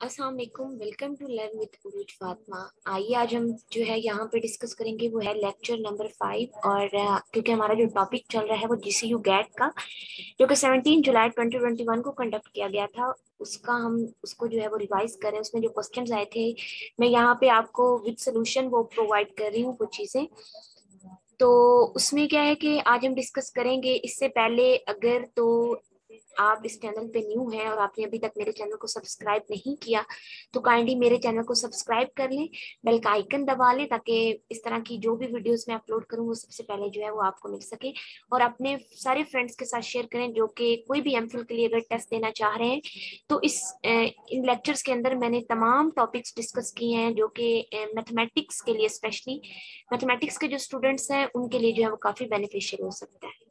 अस्सलाम वालेकुम, welcome to learn with उरूज फातिमा। आइए आज हम जो है यहाँ पे डिस्कस करेंगे वो है लेक्चर नंबर 5। और क्योंकि हमारा जो टॉपिक चल रहा है वो जीसीयू गैट का, जो कि 17 जुलाई 2021 को कंडक्ट किया गया था, उसका हम उसको जो है वो रिवाइज करें। उसमें जो क्वेश्चंस आए थे मैं यहाँ पे आपको विद सोल्यूशन वो प्रोवाइड कर रही हूँ कुछ चीज़ें। तो उसमें क्या है कि आज हम डिस्कस करेंगे। इससे पहले अगर तो आप इस चैनल पे न्यू हैं और आपने अभी तक मेरे चैनल को सब्सक्राइब नहीं किया तो काइंडली मेरे चैनल को सब्सक्राइब कर लें, बेल का आइकन दबा लें, ताकि इस तरह की जो भी वीडियोस मैं अपलोड करूं वो सबसे पहले जो है वो आपको मिल सके। और अपने सारे फ्रेंड्स के साथ शेयर करें जो कि कोई भी एमफिल के लिए अगर टेस्ट देना चाह रहे हैं। तो इन लेक्चर्स के अंदर मैंने तमाम टॉपिक्स डिस्कस किए हैं जो कि मैथमेटिक्स के लिए, स्पेशली मैथमेटिक्स के जो स्टूडेंट्स हैं उनके लिए जो है वो काफी बेनिफिशियल हो सकता है।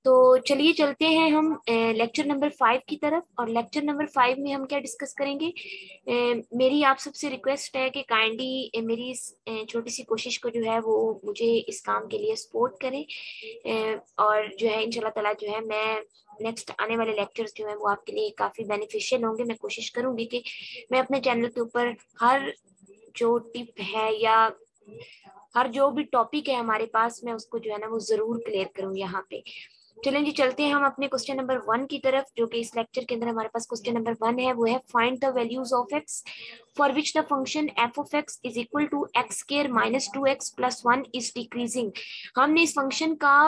तो चलिए चलते हैं हम लेक्चर नंबर 5 की तरफ। और लेक्चर नंबर 5 में हम क्या डिस्कस करेंगे। मेरी आप सबसे रिक्वेस्ट है कि काइंडली मेरी इस छोटी सी कोशिश को जो है वो मुझे इस काम के लिए सपोर्ट करें। और जो है इंशाल्लाह ताला जो है मैं नेक्स्ट आने वाले लेक्चर्स जो है वो आपके लिए काफी बेनिफिशियल होंगे। मैं कोशिश करूंगी कि मैं अपने चैनल के ऊपर हर जो टिप है या हर जो भी टॉपिक है हमारे पास, मैं उसको जो है ना वो जरूर क्लियर करूँ यहाँ पे। चलें जी, चलते हैं हम अपने क्वेश्चन नंबर 1 की तरफ, जो कि इस लेक्चर के अंदर हमारे पास क्वेश्चन नंबर 1 है। वो है find the values of x for which the function f of x is equal to x square minus 2x plus 1 is decreasing. हमने इस फंक्शन का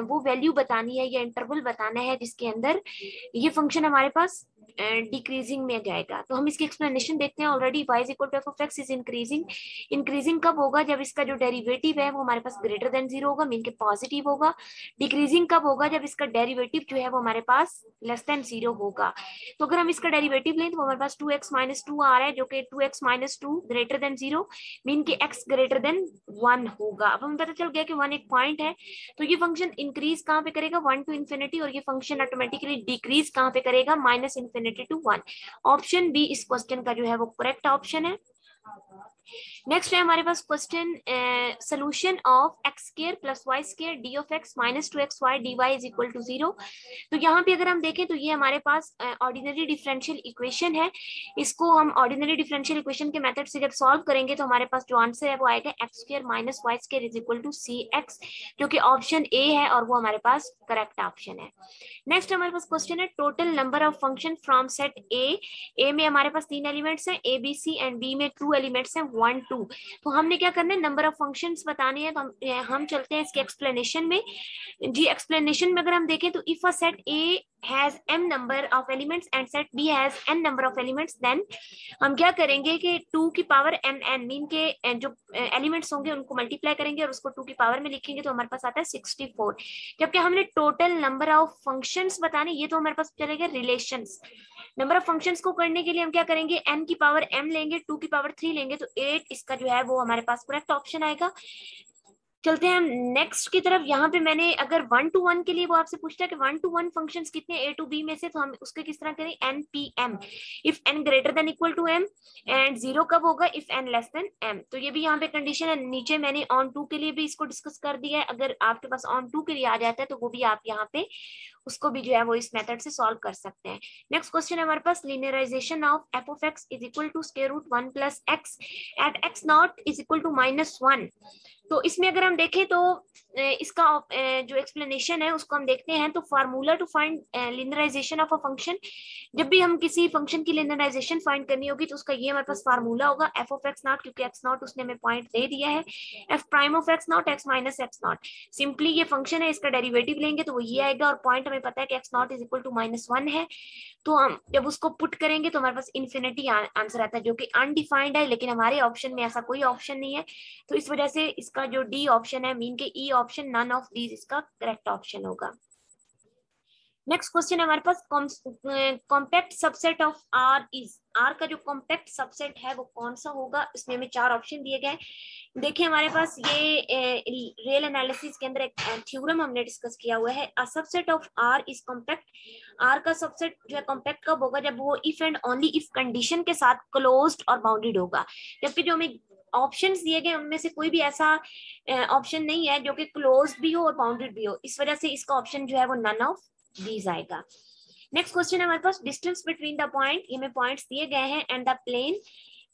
वो वैल्यू बतानी है या इंटरवल बताना है जिसके अंदर ये फंक्शन हमारे पास डिक्रीजिंग में जाएगा। तो हम इसकी एक्सप्लेनेशन देखते हैं। Already y is equal to f of x is increasing. Increasing कब होगा? जब इसका जो डेरिवेटिव है वो हमारे पास ग्रेटर देन 0 होगा, मीन के पॉजिटिव होगा। डिक्रीजिंग कब होगा? जब इसका डेरिवेटिव जो है वो हमारे पास लेस देन 0 होगा। तो अगर हम इसका डेरिवेटिव लें तो हमारे पास 2x माइनस 2 आ रहा है, जो कि 2x minus 2 greater than 0, mean के x ग्रेटर देन 1 होगा। अब हमें पता चल गया कि 1 एक पॉइंट है, तो ये फंक्शन इंक्रीज कहाँ पे करेगा? 1 टू इन्फिनिटी। और ये फंक्शन ऑटोमेटिकली डिक्रीज कहाँ पे करेगा? Minus infinity to 1। Option B इस क्वेश्चन का जो है वो करेक्ट ऑप्शन है। नेक्स्ट है हमारे पास question solution of x square plus y square d of x minus 2xy dy is equal to 0। तो यहाँ पे अगर हम देखें तो ये हमारे पास ऑर्डिनरी डिफरेंशियल इक्वेशन है। इसको हम ऑर्डिनरी डिफरेंशियल इक्वेशन के मेथड से जब सॉल्व करेंगे तो हमारे पास जो आंसर है वो आएगा x square minus y square is equal to c x, जो कि ऑप्शन ए है और वो हमारे पास करेक्ट ऑप्शन है। नेक्स्ट हमारे पास क्वेश्चन है total number of function from set A में हमारे पास 3 एलिमेंट्स हैं, A B C, and B में 2 एलिमेंट्स हैं 1 2। तो हमने क्या करना है? नंबर ऑफ फंक्शंस बताने हैं। तो हम चलते हैं इसके एक्सप्लेनेशन में जी। एक्सप्लेनेशन में अगर हम देखें तो if a set A has m number of elements and set b has n number of elements, then हम क्या करेंगे कि 2 की पावर mn मीन के जो एलिमेंट्स होंगे उनको मल्टीप्लाई करेंगे और उसको 2 की पावर में लिखेंगे तो हमारे पास आता है 64। जबकि हमने टोटल नंबर ऑफ फंक्शंस बताने, ये तो हमारे पास चलेगा रिलेशंस। नंबर ऑफ फंक्शंस को करने के लिए हम क्या करेंगे? n की पावर m लेंगे, 2 की पावर 3 लेंगे, तो 8 इसका जो है वो हमारे पास करेक्ट ऑप्शन आएगा। चलते हैं हम नेक्स्ट की तरफ। यहाँ पे मैंने अगर 1 to 1 के लिए वो आपसे पूछता है कि 1 to 1 फंक्शंस कितने ए टू बी में से, तो हम उसके किस तरह करें? N P m, if n greater than equal to m, and 0 कब होगा? If n less than m. तो ये भी यहाँ पे कंडीशन है। नीचे मैंने ऑन 2 के लिए भी इसको डिस्कस कर दिया है। अगर आपके पास ऑन 2 के लिए आ जाता है तो वो भी आप यहाँ पे उसको भी जो है वो इस मेथड से सॉल्व कर सकते हैं। नेक्स्ट क्वेश्चन है हमारे पास linearization of f of x is equal to square root 1 plus x at x not is equal to minus 1। तो इसमें अगर हम देखें तो इसका जो एक्सप्लेनेशन है उसको हम देखते हैं। तो formula to find linearization of a function, जब भी हम किसी फंक्शन की लिनियराइजेशन फाइंड करनी होगी तो उसका ये हमारे पास फार्मूला होगा एफ ऑफ एक्स नॉट, क्योंकि एक्स नॉट उसने हमें पॉइंट दे दिया है, F prime of x not x minus x not. Simply ये फंक्शन है, इसका डेरिवेटिव लेंगे तो वो ये आएगा, और पॉइंट हमें पता है कि x not is equal to minus 1 है। तो हम जब उसको पुट करेंगे तो हमारे पास इन्फिनिटी आंसर आता है, जो कि अनडिफाइंड है, लेकिन हमारे ऑप्शन में ऐसा कोई ऑप्शन नहीं है। तो इस वजह से इसका जो डी ऑप्शन है, मीन के E option, none of these इसका करेक्ट ऑप्शन होगा। नेक्स्ट क्वेश्चन है हमारे पास compact subset of R is, R का जो कॉम्पैक्ट सबसेट है वो कौन सा होगा? इसमें हमें 4 ऑप्शन दिए गए। देखिए हमारे पास ये रियल एनालिसिस के अंदर एक थ्योरम हमने डिस्कस किया हुआ है, a subset of R is compact. R का सबसेट जो है कॉम्पैक्ट कब होगा? जब वो if and only if condition के साथ क्लोज्ड और बाउंडेड होगा। जबकि जो हमें ऑप्शंस दिए गए उनमें से कोई भी ऐसा ऑप्शन नहीं है जो कि क्लोज भी हो और बाउंडेड भी हो, इस वजह से इसका ऑप्शन जो है वो नन ऑफ दीज आएगा। नेक्स्ट क्वेश्चन है हमारे पास, डिस्टेंस बिटवीन द पॉइंट, ये में पॉइंट्स दिए गए हैं, एंड द प्लेन,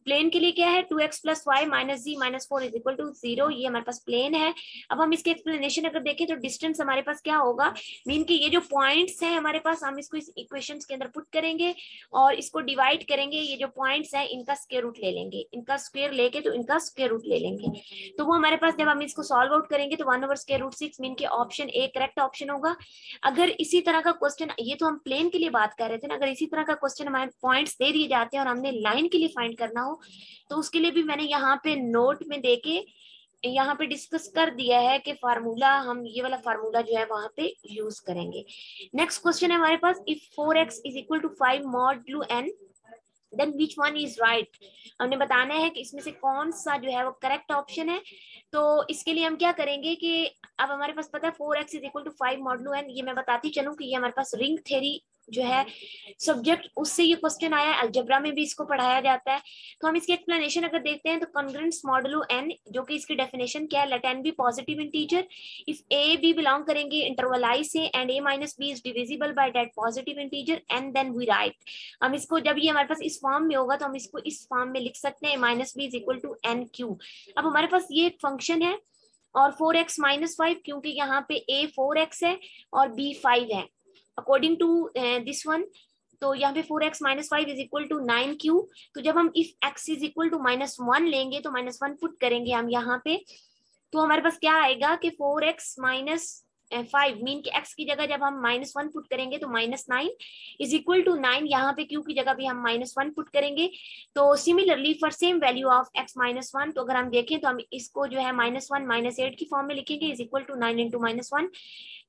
प्लेन के लिए क्या है 2x plus y minus g minus 4 is equal to 0, ये हमारे पास प्लेन है। अब हम इसके एक्सप्लेनेशन अगर देखें तो डिस्टेंस हमारे पास क्या होगा, मीन कि ये जो पॉइंट्स हैं हमारे पास, हम इसको इस इक्वेशंस के अंदर पुट करेंगे और इसको डिवाइड करेंगे, ये जो पॉइंट्स हैं इनका स्क्वायर रूट ले लेंगे, इनका स्क्वायर लेके तो इनका स्क्वायर रूट ले लेंगे, तो वो हमारे पास जब हम इसको सॉल्व आउट करेंगे तो 1/√6 मीन के ऑप्शन ए करेक्ट ऑप्शन होगा। अगर इसी तरह का क्वेश्चन, ये तो हम प्लेन के लिए बात कर रहे थे ना, अगर इसी तरह का क्वेश्चन हमारे पॉइंट्स दे दिए जाते हैं और हमने लाइन के लिए फाइंड करना हो तो उसके लिए भी मैंने यहाँ पे नोट में देके यहाँ पे डिस्कस कर दिया है कि फार्मूला, हम ये वाला फार्मूला जो है वहां पे यूज करेंगे। नेक्स्ट क्वेश्चन है हमारे पास, if 4x is equal to 5 modulo n then which one is right, हमने बताना है कि इसमें से कौन सा जो है वो करेक्ट ऑप्शन है। तो इसके लिए हम क्या करेंगे कि अब हमारे पास पता है 4x is equal to 5 modulo n, ये मैं बताती चलूं कि ये हमारे पास रिंग थ्योरी जो है सब्जेक्ट, उससे ये क्वेश्चन आया है, अलजेब्रा में भी इसको पढ़ाया जाता है। तो हम इसकी एक्सप्लेनेशन अगर देखते हैं तो कॉन्ग्रुएंस मॉडुलो n, जो कि इसकी डेफिनेशन क्या है, let n be positive integer if a b belong करेंगे इंटरवल i से and a minus b is divisible by that positive integer and then we write, हम इसको जब ये हमारे पास इस फॉर्म में होगा तो हम इसको इस फॉर्म में लिख सकते हैं minus b is equal to n q. अब हमारे पास ये एक फंक्शन है और 4x माइनस 5, क्योंकि यहाँ पे a 4x है और b 5 है अकॉर्डिंग टू दिस वन, तो यहाँ पे 4x minus 5 is equal to 9q। तो जब हम if x is equal to -1 लेंगे तो -1 पुट करेंगे हम यहाँ पे, तो हमारे पास क्या आएगा कि 4x माइनस 5 मीन के x की जगह जब हम -1 पुट करेंगे तो -9 इज इक्वल टू 9, यहाँ पे q की जगह भी हम -1 पुट करेंगे। तो similarly for same value of x -1, तो अगर हम देखें तो हम इसको जो है -1 -8 की फॉर्म में लिखेंगे इज इक्वल टू 9 इंटू -1,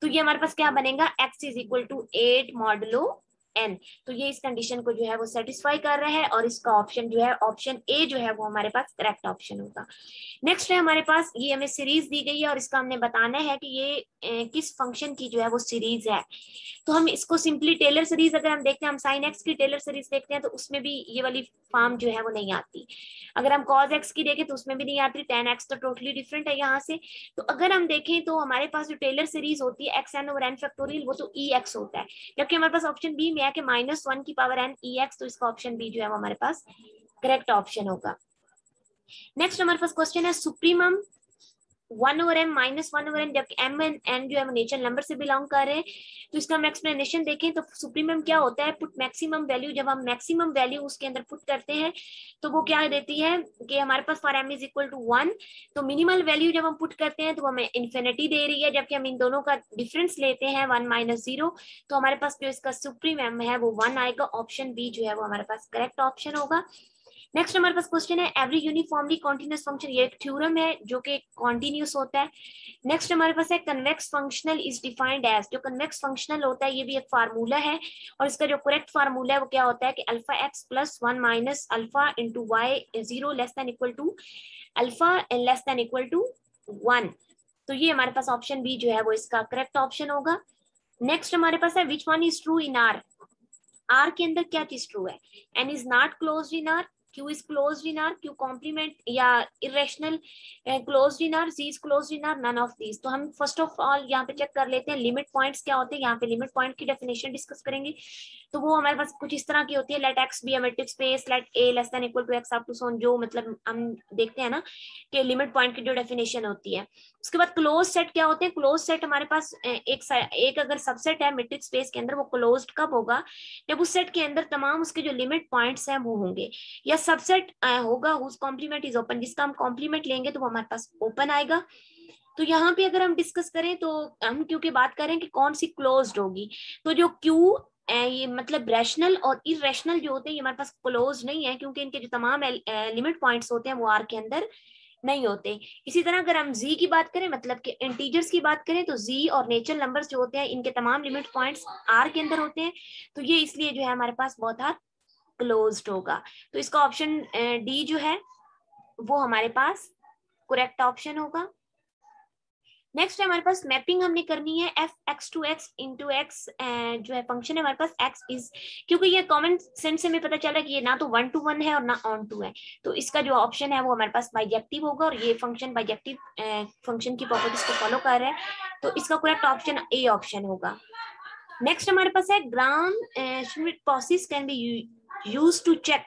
तो ये हमारे पास क्या बनेगा x is equal to 8 modulo n। तो ये इस कंडीशन को जो है वो सेटिस्फाई कर रहा है और इसका ऑप्शन जो है ऑप्शन ए जो है वो हमारे पास करेक्ट ऑप्शन होगा। नेक्स्ट है हमारे पास, ये हमें सीरीज दी गई है और इसका हमने बताना है कि ये किस फंक्शन की जो है वो सीरीज है। तो हम इसको सिंपली टेलर सीरीज अगर हम देखते हैं, हम साइन एक्स की टेलर सीरीज देखते हैं तो उसमें भी ये वाली फॉर्म जो है वो नहीं आती। अगर हम कॉज एक्स की देखें तो उसमें भी नहीं आती, टेन एक्स तो टोटली डिफरेंट है यहाँ से। तो अगर हम देखें तो हमारे पास जो टेलर सीरीज होती है x n over n factorial, वो तो ई एक्स होता है, जबकि हमारे पास ऑप्शन बी में है कि -1 की पावर एन ई एक्स, तो इसका ऑप्शन बी जो है वो हमारे पास करेक्ट ऑप्शन होगा। नेक्स्ट हमारे पास क्वेश्चन है supremum 1 over m minus 1 over n, जबकि m एंड n जो है वो नेचुरल नंबर से बिलोंग कर रहे हैं। तो इसका हम एक्सप्लेनेशन देखें तो सुप्रीमम क्या होता है, पुट मैक्सिमम वैल्यू, जब हम मैक्सिमम वैल्यू उसके अंदर पुट करते हैं तो वो क्या देती है कि हमारे पास for m is equal to 1, तो मिनिमल वैल्यू जब हम पुट करते हैं तो हमें इन्फिनिटी दे रही है, जबकि हम इन दोनों का डिफरेंस लेते हैं 1 - 0, तो हमारे पास जो इसका सुप्रीमम है वो 1 आएगा, ऑप्शन बी जो है वो हमारे पास करेक्ट ऑप्शन होगा। नेक्स्ट हमारे पास क्वेश्चन है एवरी यूनिफॉर्मली कॉन्टिन्यूअस फंक्शन, ये एक थ्योरम है जो कि कॉन्टिन्यूअस होता है। नेक्स्ट हमारे पास है convex functional is defined as, जो कन्वेक्स फंक्शनल होता है ये भी एक फार्मूला है और इसका जो करेक्ट फार्मूला है वो क्या होता है कि alpha x plus 1 minus alpha into y 0 less than equal to alpha less than equal to 1, तो ये हमारे पास ऑप्शन बी जो है वो इसका करेक्ट ऑप्शन होगा। नेक्स्ट हमारे पास है which one is true in R, R के अंदर क्या चीज ट्रू है, N is not closed in R, Q is closed in R, Q complement या irrational closed in R, Z is closed in R, none of these। तो हम first of all यहाँ पे चेक कर लेते हैं लिमिट पॉइंट्स क्या होते हैं, यहाँ पे लिमिट पॉइंट की डेफिनेशन डिस्कस करेंगे। तो वो हमारे पास कुछ इस तरह की होती है, let X be a metric space, let A less than equal to X up to so on, जो मतलब हम देखते हैं ना कि लिमिट पॉइंट की जो डेफिनेशन होती है। उसके बाद क्लोज सेट क्या होते हैं, क्लोज सेट हमारे पास एक अगर सबसेट है मैट्रिक स्पेस के अंदर, वो क्लोज्ड कब होगा, जब उस सेट के अंदर तमाम उसके जो लिमिट पॉइंट्स हैं वो होंगे, या सबसेट होगा हुज कॉम्प्लीमेंट इज ओपन, जिसका हम कॉम्प्लीमेंट लेंगे तो वो हमारे पास ओपन आएगा। तो यहाँ पे अगर हम डिस्कस करें तो हम क्यू की बात करें कि कौन सी क्लोज्ड होगी, तो जो क्यू ये मतलब रैशनल और इरेशनल जो होते हैं ये हमारे पास क्लोज नहीं है, क्योंकि इनके जो तमाम लिमिट पॉइंट्स होते हैं वो आर के अंदर नहीं होते। इसी तरह अगर हम z की बात करें, मतलब कि इंटीजर्स की बात करें, तो z और नेचुरल नंबर्स जो होते हैं इनके तमाम लिमिट पॉइंट्स r के अंदर होते हैं, तो ये इसलिए जो है हमारे पास बहुत आर क्लोज्ड होगा। तो इसका ऑप्शन डी जो है वो हमारे पास करेक्ट ऑप्शन होगा। नेक्स्ट है हमारे पास मैपिंग हमने करनी है f x to x into x, जो है फंक्शन है हमारे पास एक्स इज, क्योंकि ये कॉमन सेंस से हमें पता चल रहा है कि ये ना तो 1 to 1 है और ना ऑन टू है, तो इसका जो ऑप्शन है वो हमारे पास बाइजेक्टिव होगा और ये फंक्शन बाइजेक्टिव फंक्शन की प्रॉपर्टीज को फॉलो कर रहा है, तो इसका करेक्ट ऑप्शन ए ऑप्शन होगा। नेक्स्ट हमारे पास है Gram Schmidt process can be use to check,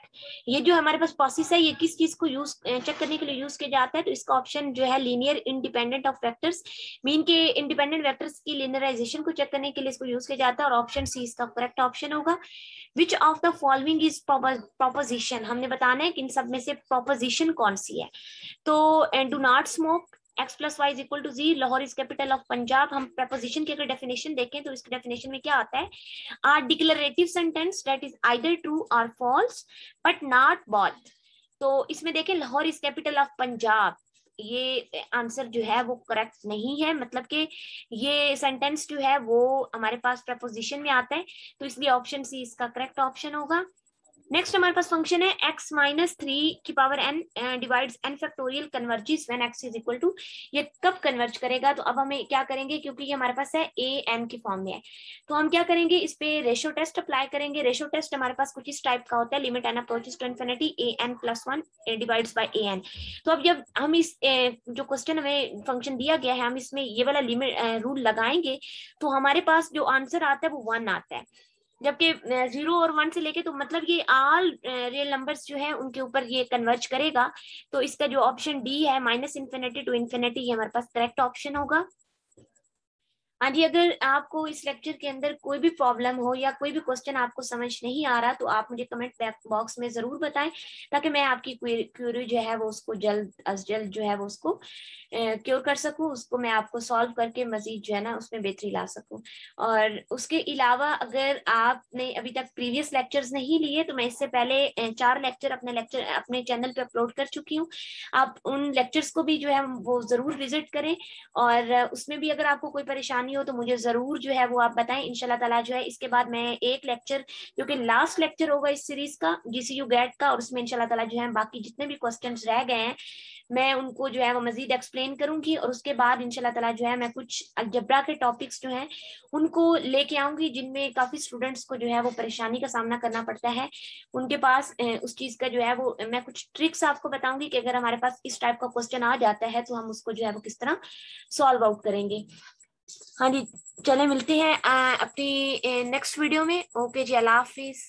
ये जो हमारे पास प्रोसेस है ये किस चीज को यूज चेक करने के लिए यूज किया जाता है, तो इसका ऑप्शन जो है linear independent of vectors, mean के इंडिपेंडेंट वेक्टर्स की लिनियराइजेशन को चेक करने के लिए इसको यूज किया जाता है, और ऑप्शन सी इसका करेक्ट ऑप्शन होगा। Which of the following is proposition, हमने बताना है कि इन सब में से प्रोपोजिशन कौन सी है, तो do not smoke, x plus y is equal to z, Lahore is capital of Punjab, हम प्रपोजिशन की अगर डेफिनेशन देखें तो इसकी डेफिनेशन में क्या आता है, a declarative sentence that is either true और फॉल्स बट नॉट बोथ, तो इसमें देखें Lahore is capital of Punjab, ये आंसर जो है वो करेक्ट नहीं है, मतलब कि ये सेंटेंस जो है वो हमारे पास प्रपोजिशन में आता है, तो इसलिए ऑप्शन सी इसका करेक्ट ऑप्शन होगा। नेक्स्ट हमारे पास फंक्शन है x माइनस 3 की power n divides n factorial converges when x is equal to, ये कब कन्वर्ज करेगा, तो अब हमें क्या करेंगे, क्योंकि ये हमारे पास है a n की फॉर्म में है, तो हम क्या करेंगे, इस पे रेशियो टेस्ट अप्लाई करेंगे। रेशियो टेस्ट हमारे पास कुछ इस टाइप का होता है, limit n approaches to infinity a n plus 1 divides by a n, तो अब जब हम इस जो क्वेश्चन हमें फंक्शन दिया गया है हम इसमें ये वाला लिमिट रूल लगाएंगे, तो हमारे पास जो आंसर आता है वो 1 आता है, जबकि 0 और 1 से लेके, तो मतलब ये ऑल रियल नंबर्स जो है उनके ऊपर ये कन्वर्ज करेगा, तो इसका जो ऑप्शन डी है माइनस इन्फिनिटी टू इन्फिनिटी, ये हमारे पास करेक्ट ऑप्शन होगा। हाँ जी, अगर आपको इस लेक्चर के अंदर कोई भी प्रॉब्लम हो या कोई भी क्वेश्चन आपको समझ नहीं आ रहा, तो आप मुझे कमेंट बॉक्स में जरूर बताएं, ताकि मैं आपकी क्वेरी जो है वो उसको जल्द अज जल्द जो है वो उसको क्योर कर सकूं, उसको मैं आपको सॉल्व करके मजीद जो है ना उसमें बेहतरी ला सकूं। और उसके अलावा अगर आपने अभी तक प्रीवियस लेक्चर्स नहीं लिए, तो मैं इससे पहले 4 लेक्चर अपने चैनल पे अपलोड कर चुकी हूँ, आप उन लेक्चर्स को भी जो है वो जरूर विजिट करें, और उसमें भी अगर आपको कोई परेशानी हो तो मुझे जरूर जो है वो आप बताएं, इंशाल्लाह ताला जो है इसके बाद मैं एक लेक्चर, जो कि लास्ट लेक्चर होगा इस सीरीज का GCU गेट का, और उसमें इंशाल्लाह ताला जो है बाकी जितने भी क्वेश्चंस रह गए हैं मैं उनको जो है वो मजीद एक्सप्लेन करूंगी, और उसके बाद इंशाल्लाह ताला जो है मैं कुछ अलजब्रा के टॉपिक्स जो हैं उनको लेके आऊंगी, जिनमें काफी स्टूडेंट्स को जो है वो परेशानी का सामना करना पड़ता है, उनके पास उस चीज का जो है वो मैं कुछ ट्रिक्स आपको बताऊंगी कि अगर हमारे पास इस टाइप का क्वेश्चन आ जाता है तो हम उसको जो है वो किस तरह सॉल्व आउट करेंगे। हाँ जी, चले मिलते हैं अपनी नेक्स्ट वीडियो में। ओके जी, अल्लाह हाफिज।